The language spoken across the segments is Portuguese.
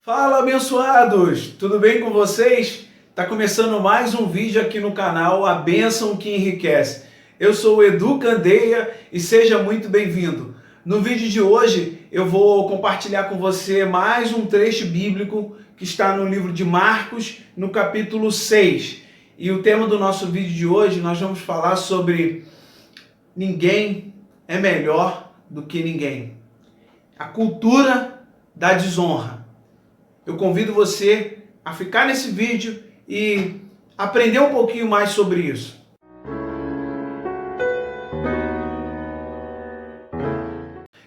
Fala, abençoados! Tudo bem com vocês? Tá começando mais um vídeo aqui no canal A Bênção que Enriquece. Eu sou o Edu Candeia e seja muito bem-vindo. No vídeo de hoje eu vou compartilhar com você mais um trecho bíblico que está no livro de Marcos, no capítulo 6. E o tema do nosso vídeo de hoje, nós vamos falar sobre ninguém é melhor do que ninguém. A cultura da desonra. Eu convido você a ficar nesse vídeo e aprender um pouquinho mais sobre isso.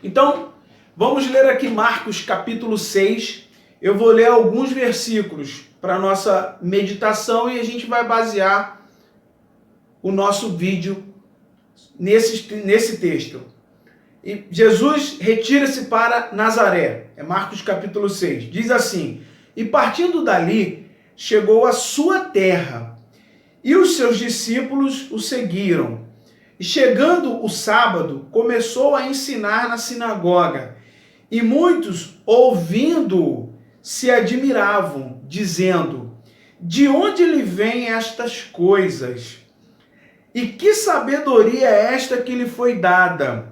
Então, vamos ler aqui Marcos capítulo 6. Eu vou ler alguns versículos para a nossa meditação e a gente vai basear o nosso vídeo nesse texto. E Jesus retira-se para Nazaré. É Marcos capítulo 6. Diz assim: e partindo dali, chegou à sua terra, e os seus discípulos o seguiram. E chegando o sábado, começou a ensinar na sinagoga. E muitos, ouvindo-o, se admiravam, dizendo: de onde lhe vêm estas coisas? E que sabedoria é esta que lhe foi dada?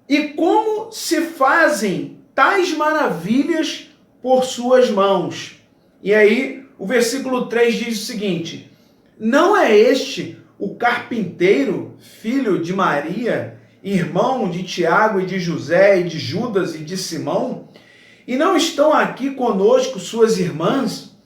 E como se fazem tais maravilhas por suas mãos? E aí, o versículo 3 diz o seguinte: não é este o carpinteiro, filho de Maria, irmão de Tiago e de José e de Judas e de Simão? E não estão aqui conosco suas irmãs?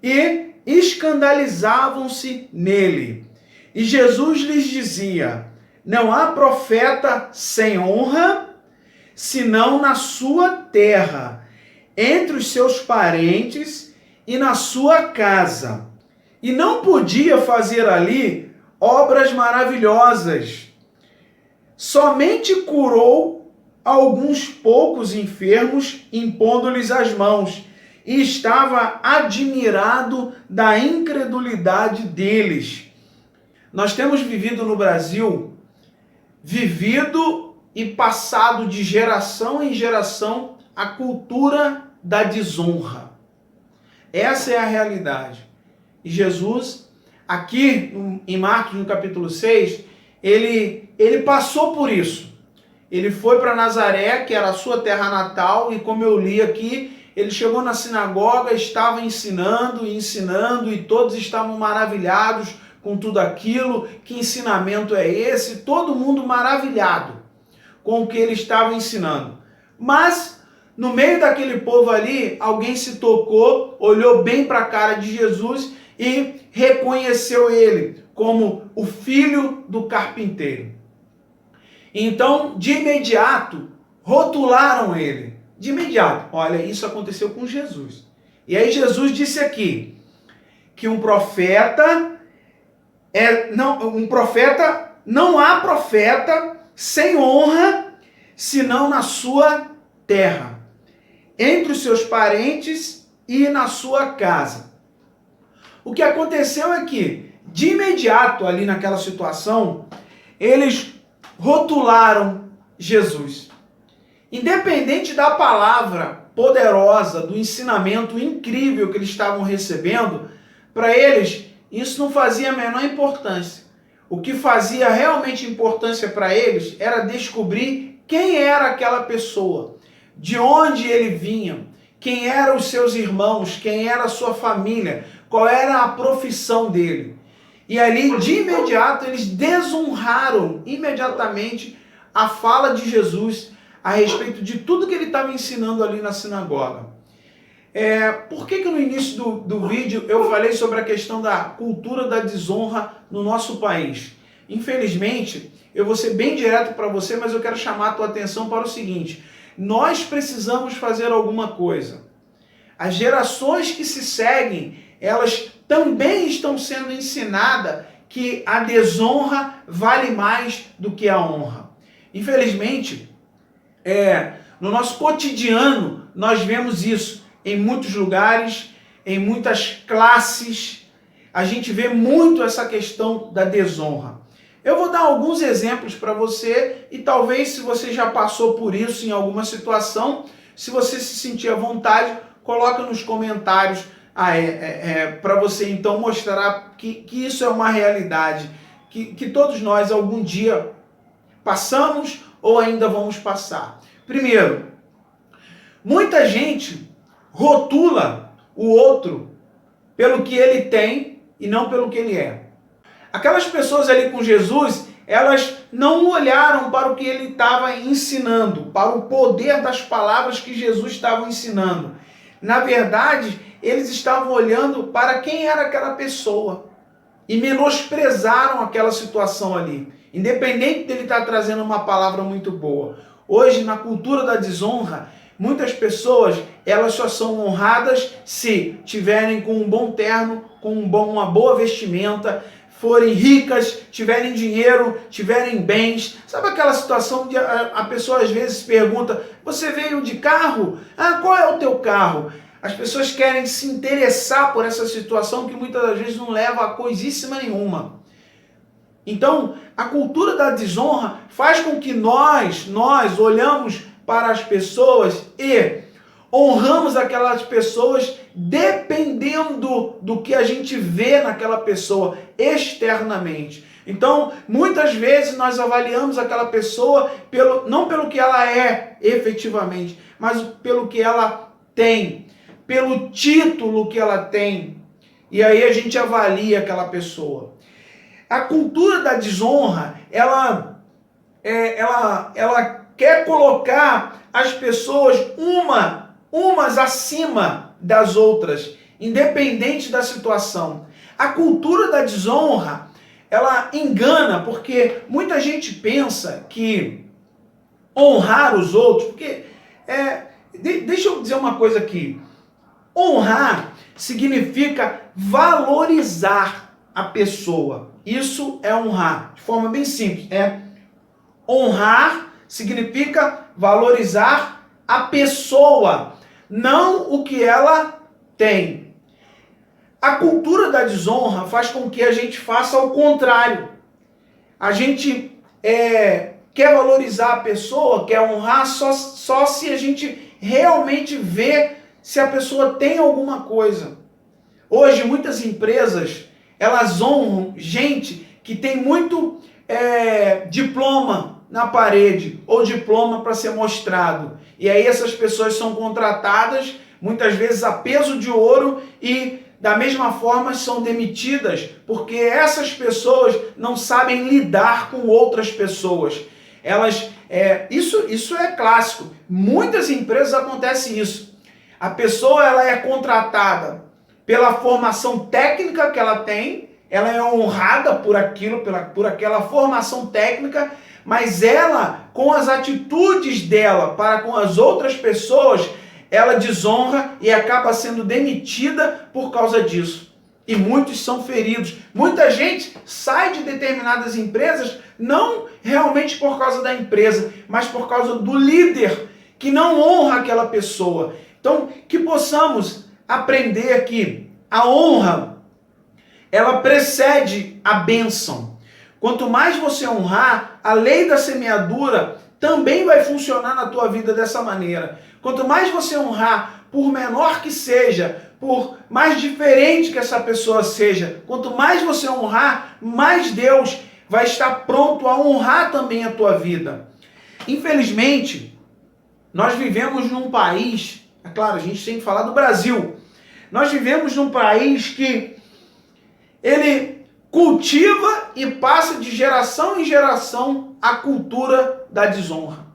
E escandalizavam-se nele. E Jesus lhes dizia: não há profeta sem honra, senão na sua terra, entre os seus parentes e na sua casa. E não podia fazer ali obras maravilhosas. Somente curou alguns poucos enfermos, impondo-lhes as mãos, e estava admirado da incredulidade deles. Nós temos vivido no Brasil, vivido e passado de geração em geração a cultura da desonra. Essa é a realidade. E Jesus, aqui em Marcos, no capítulo 6, ele passou por isso. Ele foi para Nazaré, que era a sua terra natal, e como eu li aqui, ele chegou na sinagoga, estava ensinando, e todos estavam maravilhados com tudo aquilo. Que ensinamento é esse? Todo mundo maravilhado com o que ele estava ensinando. Mas, no meio daquele povo ali, alguém se tocou, olhou bem para a cara de Jesus e reconheceu ele como o filho do carpinteiro. Então, de imediato, rotularam ele. De imediato. Olha, isso aconteceu com Jesus. E aí Jesus disse aqui que um profeta não há profeta sem honra, senão na sua terra, entre os seus parentes e na sua casa. O que aconteceu é que, de imediato ali naquela situação, eles rotularam Jesus. Independente da palavra poderosa, do ensinamento incrível que eles estavam recebendo, para eles isso não fazia a menor importância. O que fazia realmente importância para eles era descobrir quem era aquela pessoa, de onde ele vinha, quem eram os seus irmãos, quem era a sua família, qual era a profissão dele. E ali, de imediato, eles desonraram imediatamente a fala de Jesus a respeito de tudo que ele estava ensinando ali na sinagoga. Por que no início do vídeo eu falei sobre a questão da cultura da desonra no nosso país? Infelizmente, eu vou ser bem direto para você, mas eu quero chamar a tua atenção para o seguinte: nós precisamos fazer alguma coisa. As gerações que se seguem, elas também estão sendo ensinadas que a desonra vale mais do que a honra. Infelizmente, no nosso cotidiano, nós vemos isso em muitos lugares, em muitas classes. A gente vê muito essa questão da desonra. Eu vou dar alguns exemplos para você e talvez, se você já passou por isso em alguma situação, Se você se sentir à vontade, coloca nos comentários para você então mostrar que isso é uma realidade, que todos nós algum dia passamos ou ainda vamos passar. Primeiro, muita gente rotula o outro pelo que ele tem e não pelo que ele é. Aquelas pessoas ali com Jesus, elas não olharam para o que ele estava ensinando, para o poder das palavras que Jesus estava ensinando. Na verdade, eles estavam olhando para quem era aquela pessoa e menosprezaram aquela situação ali, independente dele estar trazendo uma palavra muito boa. Hoje, na cultura da desonra, muitas pessoas, elas só são honradas se tiverem com um bom terno, com uma boa vestimenta, forem ricas, tiverem dinheiro, tiverem bens. Sabe aquela situação que a pessoa às vezes pergunta, você veio de carro? Qual é o teu carro? As pessoas querem se interessar por essa situação que muitas das vezes não leva a coisíssima nenhuma. Então, a cultura da desonra faz com que nós olhamos para as pessoas e honramos aquelas pessoas dependendo do que a gente vê naquela pessoa externamente. Então, muitas vezes nós avaliamos aquela pessoa não pelo que ela é efetivamente, mas pelo que ela tem, pelo título que ela tem. E aí a gente avalia aquela pessoa. A cultura da desonra, ela quer colocar as pessoas umas acima das outras, independente da situação. A cultura da desonra, ela engana, porque muita gente pensa que honrar os outros, porque deixa eu dizer uma coisa aqui, honrar significa valorizar a pessoa. Isso é honrar, de forma bem simples. Honrar significa valorizar a pessoa, não o que ela tem. A cultura da desonra faz com que a gente faça o contrário. A gente quer valorizar a pessoa, quer honrar só se a gente realmente vê se a pessoa tem alguma coisa. Hoje, muitas empresas, elas honram gente que tem muito diploma na parede ou diploma para ser mostrado. E aí essas pessoas são contratadas, muitas vezes a peso de ouro, e da mesma forma são demitidas, porque essas pessoas não sabem lidar com outras pessoas. Isso é clássico. Muitas empresas acontece isso. A pessoa ela é contratada pela formação técnica que ela tem, ela é honrada por aquilo, por aquela formação técnica, mas ela, com as atitudes dela para com as outras pessoas, ela desonra e acaba sendo demitida por causa disso. E muitos são feridos. Muita gente sai de determinadas empresas não realmente por causa da empresa, mas por causa do líder que não honra aquela pessoa. Então, que possamos aprender que a honra, ela precede a bênção. Quanto mais você honrar, a lei da semeadura também vai funcionar na tua vida dessa maneira. Quanto mais você honrar, por menor que seja, por mais diferente que essa pessoa seja, quanto mais você honrar, mais Deus vai estar pronto a honrar também a tua vida. Infelizmente, nós vivemos num país, é claro, a gente tem que falar do Brasil, nós vivemos num país que ele cultiva e passa de geração em geração a cultura da desonra.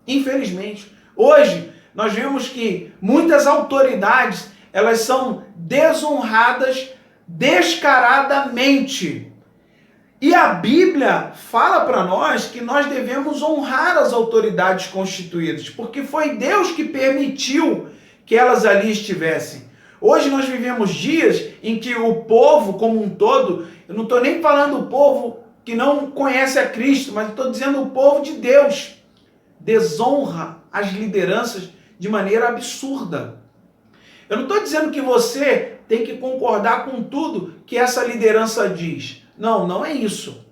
Infelizmente, hoje nós vemos que muitas autoridades, elas são desonradas descaradamente. E a Bíblia fala para nós que nós devemos honrar as autoridades constituídas, porque foi Deus que permitiu que elas ali estivessem. Hoje nós vivemos dias em que o povo como um todo, eu não estou nem falando o povo que não conhece a Cristo, mas estou dizendo o povo de Deus, desonra as lideranças de maneira absurda. Eu não estou dizendo que você tem que concordar com tudo que essa liderança diz. Não, não é isso.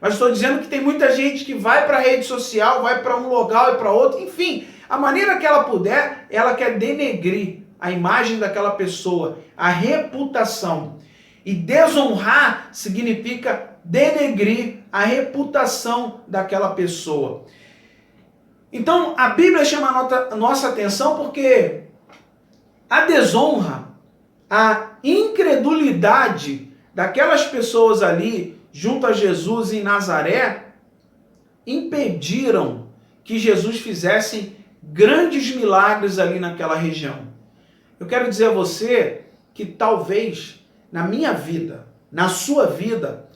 Mas estou dizendo que tem muita gente que vai para a rede social, vai para um local e para outro, enfim, A maneira que ela puder, ela quer denegrir a imagem daquela pessoa, a reputação. E desonrar significa denegrir a reputação daquela pessoa. Então, a Bíblia chama a nossa atenção porque a desonra, a incredulidade daquelas pessoas ali junto a Jesus em Nazaré impediram que Jesus fizesse grandes milagres ali naquela região. Eu quero dizer a você que talvez na minha vida, na sua vida,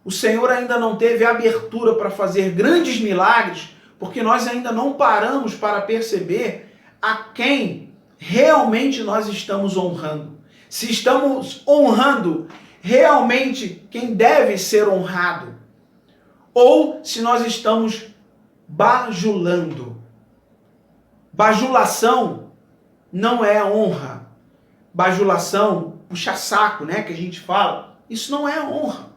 o Senhor ainda não teve abertura para fazer grandes milagres, porque nós ainda não paramos para perceber a quem realmente nós estamos honrando. Se estamos honrando realmente quem deve ser honrado, ou se nós estamos bajulando. Bajulação não é honra. Bajulação, puxa-saco, né, que a gente fala, isso não é honra.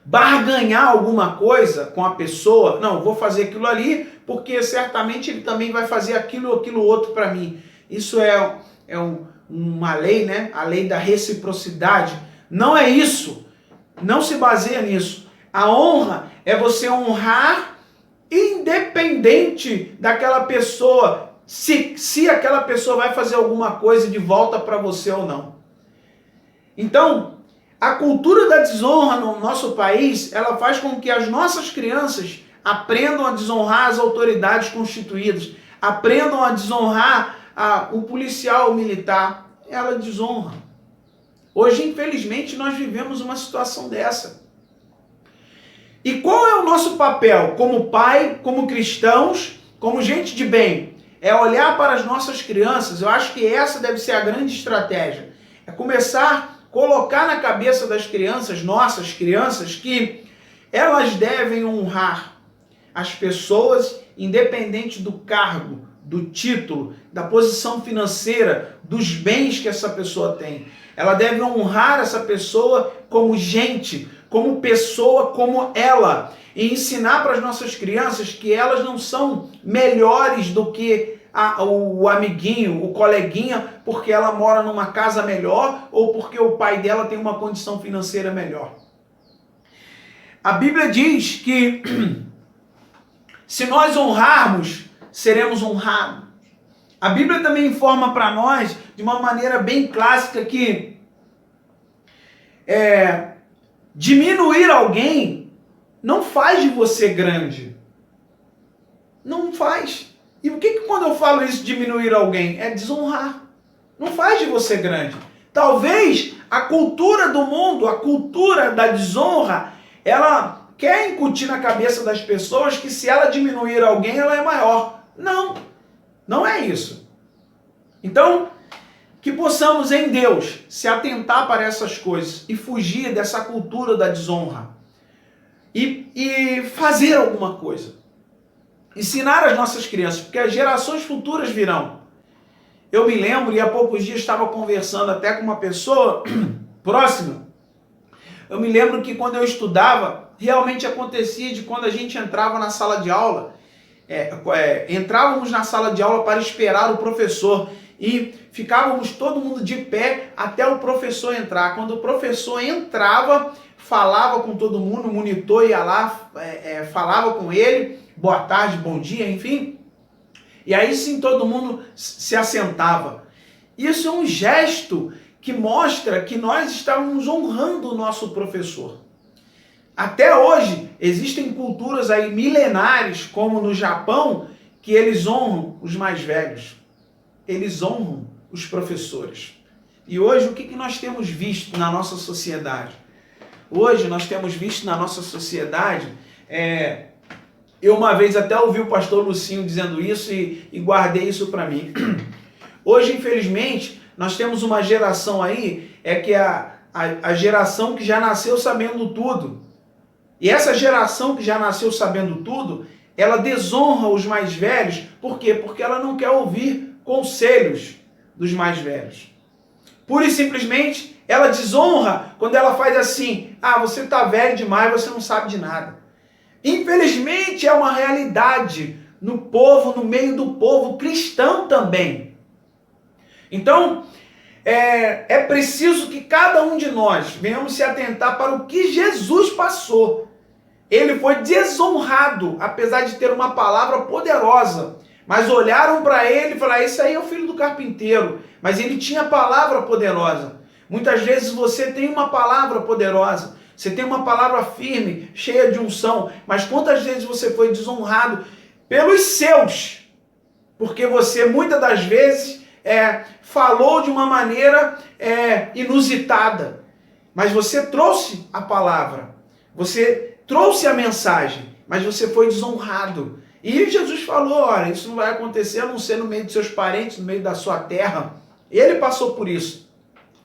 Barganhar alguma coisa com a pessoa, não, vou fazer aquilo ali, porque certamente ele também vai fazer aquilo ou aquilo outro para mim. Isso é uma lei, né? A lei da reciprocidade. Não é isso. Não se baseia nisso. A honra é você honrar independente daquela pessoa, se aquela pessoa vai fazer alguma coisa de volta para você ou não. Então, a cultura da desonra no nosso país, ela faz com que as nossas crianças aprendam a desonrar as autoridades constituídas, aprendam a desonrar o policial, o militar. Ela desonra. Hoje, infelizmente, nós vivemos uma situação dessa. E qual é o nosso papel como pai, como cristãos, como gente de bem? É olhar para as nossas crianças. Eu acho que essa deve ser a grande estratégia. É começar a colocar na cabeça das crianças, nossas crianças, que elas devem honrar as pessoas, independente do cargo, do título, da posição financeira, dos bens que essa pessoa tem. Ela deve honrar essa pessoa como gente, como pessoa, como ela. E ensinar para as nossas crianças que elas não são melhores do que o amiguinho, o coleguinha, porque ela mora numa casa melhor ou porque o pai dela tem uma condição financeira melhor. A Bíblia diz que se nós honrarmos, seremos honrados. A Bíblia também informa para nós, de uma maneira bem clássica, que diminuir alguém não faz de você grande. Não faz. E o que quando eu falo isso, diminuir alguém? É desonrar. Não faz de você grande. Talvez a cultura do mundo, a cultura da desonra, ela quer incutir na cabeça das pessoas que se ela diminuir alguém, ela é maior. Não, não é isso. Então, que possamos em Deus se atentar para essas coisas e fugir dessa cultura da desonra. E fazer alguma coisa. Ensinar as nossas crianças, porque as gerações futuras virão. Eu me lembro, e há poucos dias estava conversando até com uma pessoa próxima. Eu me lembro que quando eu estudava, realmente acontecia de quando a gente entrava na sala de aula, entrávamos na sala de aula para esperar o professor e ficávamos todo mundo de pé até o professor entrar. Quando o professor entrava, falava com todo mundo, o monitor ia lá, falava com ele, boa tarde, bom dia, enfim. E aí sim todo mundo se assentava. Isso é um gesto que mostra que nós estávamos honrando o nosso professor. Até hoje, existem culturas aí milenares, como no Japão, que eles honram os mais velhos. Eles honram os professores. E hoje, o que nós temos visto na nossa sociedade? Hoje, nós temos visto na nossa sociedade... Eu uma vez até ouvi o pastor Lucinho dizendo isso e guardei isso para mim. Hoje, infelizmente, nós temos uma geração aí, que é a geração que já nasceu sabendo tudo. E essa geração que já nasceu sabendo tudo, ela desonra os mais velhos. Por quê? Porque ela não quer ouvir conselhos dos mais velhos. Pura e simplesmente, ela desonra quando ela faz assim: você está velho demais, você não sabe de nada. Infelizmente, é uma realidade no povo, no meio do povo cristão também. Então, é preciso que cada um de nós venhamos se atentar para o que Jesus passou. Ele foi desonrado, apesar de ter uma palavra poderosa. Mas olharam para ele e falaram, esse aí é o filho do carpinteiro. Mas ele tinha palavra poderosa. Muitas vezes você tem uma palavra poderosa, você tem uma palavra firme, cheia de unção, mas quantas vezes você foi desonrado pelos seus? Porque você muitas das vezes falou de uma maneira inusitada, mas você trouxe a palavra, você trouxe a mensagem, mas você foi desonrado. E Jesus falou, olha, isso não vai acontecer a não ser no meio dos seus parentes, no meio da sua terra. Ele passou por isso.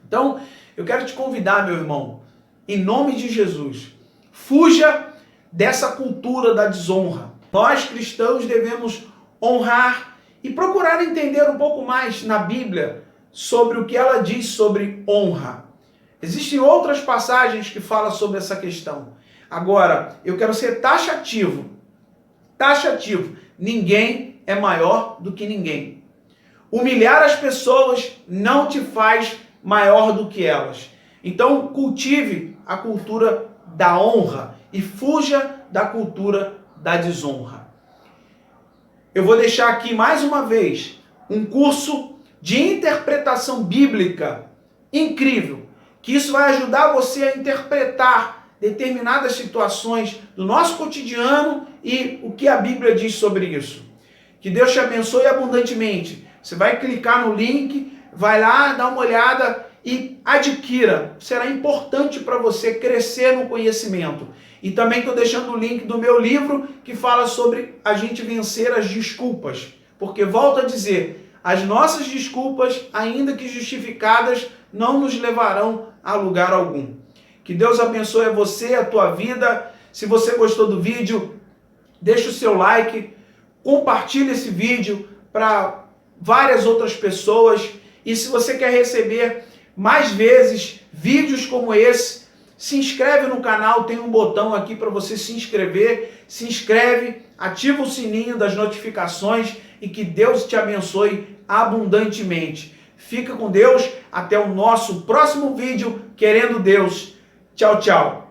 Então, eu quero te convidar, meu irmão, em nome de Jesus, fuja dessa cultura da desonra. Nós, cristãos, devemos honrar e procurar entender um pouco mais na Bíblia sobre o que ela diz sobre honra. Existem outras passagens que falam sobre essa questão. Agora, eu quero ser taxativo. Taxativo. Ninguém é maior do que ninguém. Humilhar as pessoas não te faz maior do que elas. Então, cultive a cultura da honra e fuja da cultura da desonra. Eu vou deixar aqui mais uma vez um curso de interpretação bíblica incrível, que isso vai ajudar você a interpretar determinadas situações do nosso cotidiano e o que a Bíblia diz sobre isso. Que Deus te abençoe abundantemente. Você vai clicar no link, vai lá, dá uma olhada e adquira. Será importante para você crescer no conhecimento. E também estou deixando o link do meu livro que fala sobre a gente vencer as desculpas. Porque, volto a dizer, as nossas desculpas, ainda que justificadas, não nos levarão a lugar algum. Que Deus abençoe a você, a tua vida. Se você gostou do vídeo, deixa o seu like, compartilha esse vídeo para várias outras pessoas. E se você quer receber mais vezes vídeos como esse, se inscreve no canal, tem um botão aqui para você se inscrever. Se inscreve, ativa o sininho das notificações e que Deus te abençoe abundantemente. Fica com Deus, até o nosso próximo vídeo, querendo Deus. Tchau, tchau.